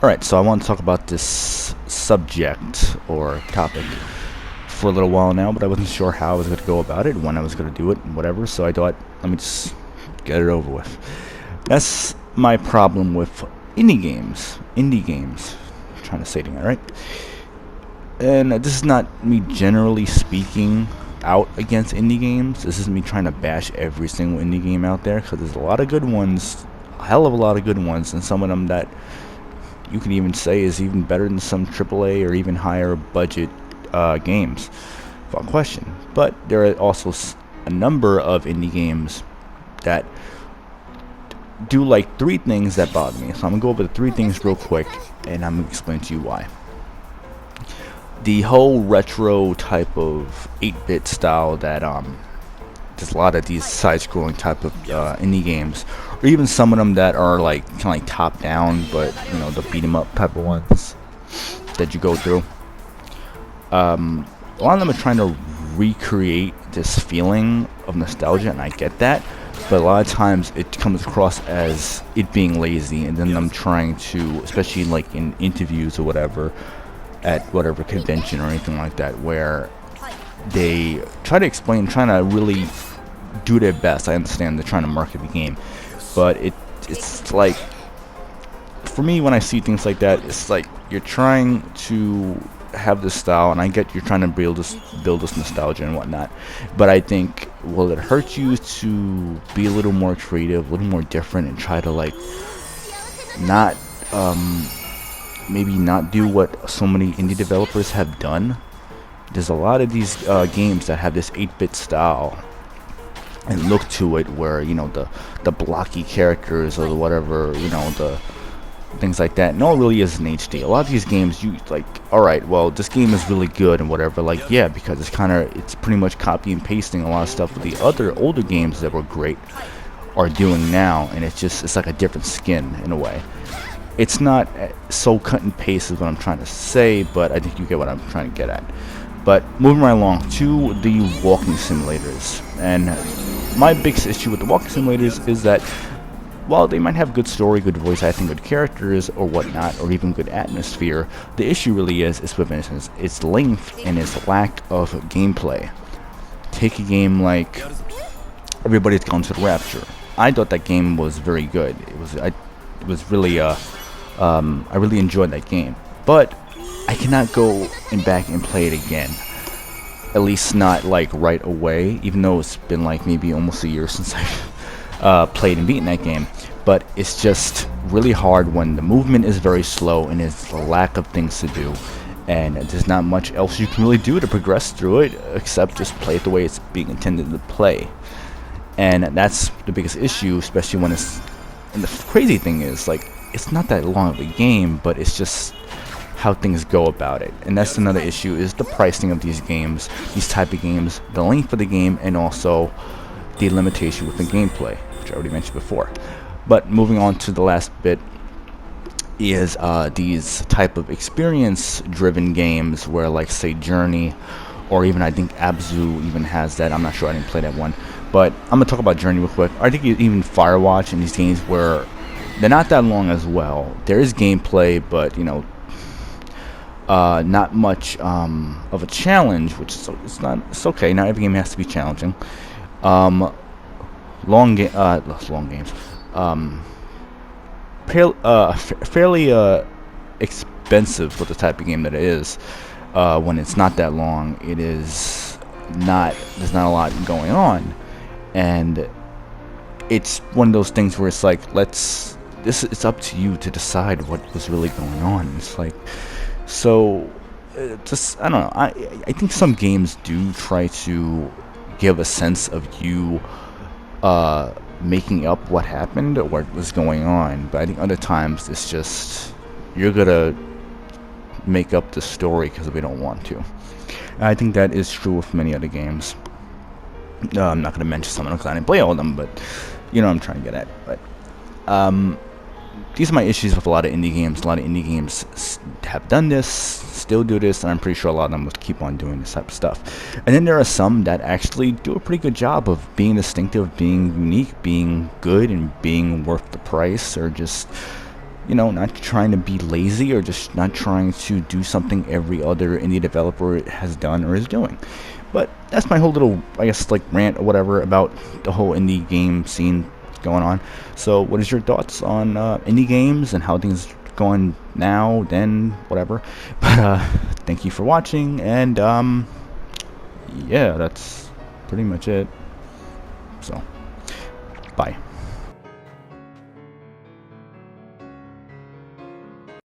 Alright, so I want to talk about this subject or topic for a little while now, but I wasn't sure how I was going to go about it, when I was going to do it, and whatever, so I thought, let me just get it over with. That's my problem with indie games. I'm trying to say it right. And this is not me generally speaking out against indie games. This is me trying to bash every single indie game out there, because there's a lot of good ones, a hell of a lot of good ones, and some of them that you can even say is even better than some AAA or even higher budget games, without question. But there are also a number of indie games that do like three things that bother me. So I'm gonna go over the three things real quick, and I'm gonna explain to you why. The whole retro type of 8-bit style that there's a lot of these side-scrolling type of indie games, or even some of them that are like kind of like top-down, but you know, the beat 'em up type of ones that you go through. A lot of them are trying to recreate this feeling of nostalgia, and I get that, but a lot of times it comes across as it being lazy, and then them trying to, especially like in interviews or whatever, at whatever convention or anything like that, where they try to explain, trying to really do their best. I understand they're trying to market the game, but it's like, for me, when I see things like that, it's like you're trying to have this style, and I get you're trying to build this nostalgia and whatnot, but I think, will it hurt you to be a little more creative, a little more different, and try to like not maybe not do what so many indie developers have done? There's a lot of these games that have this 8-bit style and look to it, where, you know, the blocky characters or the whatever, you know, the things like that. No, it really is in HD. A lot of these games, you like, alright, well, this game is really good and whatever, like, yeah, because it's pretty much copy and pasting a lot of stuff that the other older games that were great are doing now, and it's like a different skin in a way. It's not so cut and paste is what I'm trying to say, but I think you get what I'm trying to get at. But moving right along to the walking simulators, and my biggest issue with the walking simulators is that while they might have good story, good voice acting, good characters or whatnot, or even good atmosphere, the issue really is with its length and its lack of gameplay. Take a game like Everybody's Gone to the Rapture. I thought that game was very good. It was really I really enjoyed that game, but I cannot go back and play it again. At least not like right away, even though it's been like maybe almost a year since I played and beaten that game. But it's just really hard when the movement is very slow and there's a lack of things to do, and there's not much else you can really do to progress through it except just play it the way it's being intended to play. And that's the biggest issue, especially when it's, and the crazy thing is, like, it's not that long of a game, but it's just how things go about it. And that's another issue, is the pricing of these games, these type of games, the length of the game, and also the limitation with the gameplay, which I already mentioned before. But moving on to the last bit is these type of experience-driven games where, like, say, Journey, or even I think Abzu even has that. I'm not sure, I didn't play that one. But I'm going to talk about Journey real quick. I think even Firewatch and these games where they're not that long as well. There is gameplay, but, you know, not much of a challenge, which is, it's okay. Not every game has to be challenging. Long games. Fairly expensive for the type of game that it is. When it's not that long, there's not a lot going on, and it's one of those things where it's like, it's up to you to decide what was really going on. It's like, so just, I don't know, I think some games do try to give a sense of you making up what happened or what was going on, but I think other times it's just, you're gonna make up the story because we don't want to. And I think that is true with many other games. I'm not going to mention some of them because I didn't play all of them, but you know what I'm trying to get at. But these are my issues with a lot of indie games. A lot of indie games have done this, still do this, and I'm pretty sure a lot of them will keep on doing this type of stuff. And then there are some that actually do a pretty good job of being distinctive, being unique, being good, and being worth the price, or just you know, not trying to be lazy or just not trying to do something every other indie developer has done or is doing. But that's my whole little, I guess, like rant or whatever about the whole indie game scene going on. So what is your thoughts on indie games and how things going now, then, whatever. But thank you for watching, and yeah, that's pretty much it. So bye.